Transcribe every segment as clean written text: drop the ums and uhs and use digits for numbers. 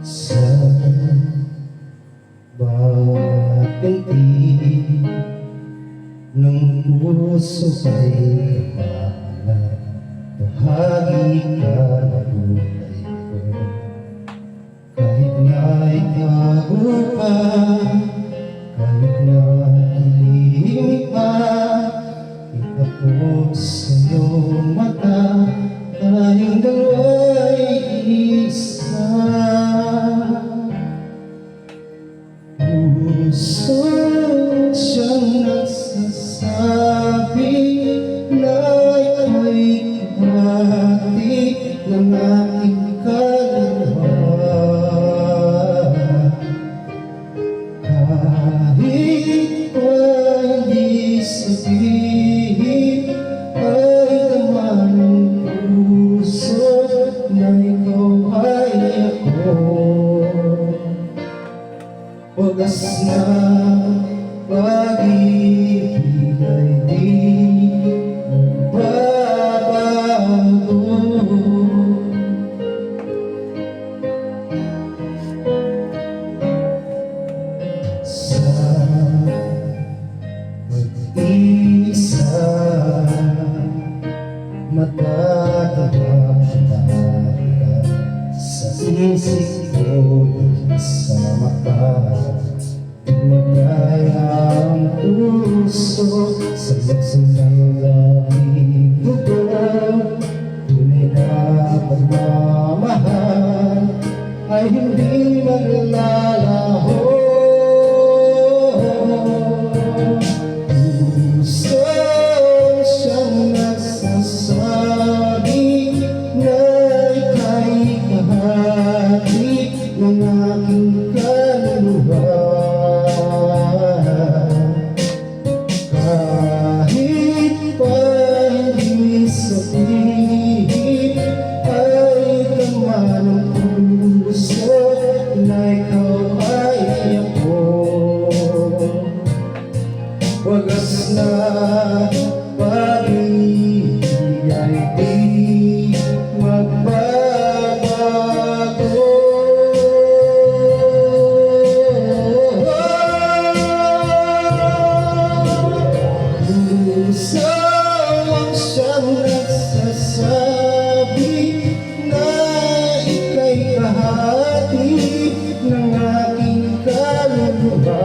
Sa bawat pinti ng puso ay kapala, bahagi ka ng buhay ko. Kahit na itago pa, kahit na hilingin pa, kita ko sa iyong mata, tayong dalawa'y isa. Puso siyang nagsasabi na ika'y kahati ng aking kaluluwa. Kahit pa hindi sabihin, ay tama ng puso na ikaw ay ako. Wagas na pag-ibig ay di magbabago. Sa pag-isa, matatawa ka sa isip ko, sama ka. Nagaya ang puso sa magsunang langit ko. Tunay na pagmamahal ay hindi maglalaho. Puso siyang nagsasabi na ika'y kahati ng aking kaluluwa. Kahit pa hindi sabihin, ay tama ng puso na ikaw ay ako. Wagas na pag-ibig ay di magbabago. Puso ang siyang nagsasabi na ika'y kahati ng aking kaluluwa.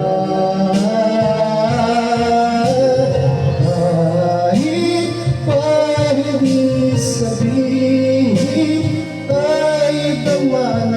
Kahit pa hindi sabihin, ay tama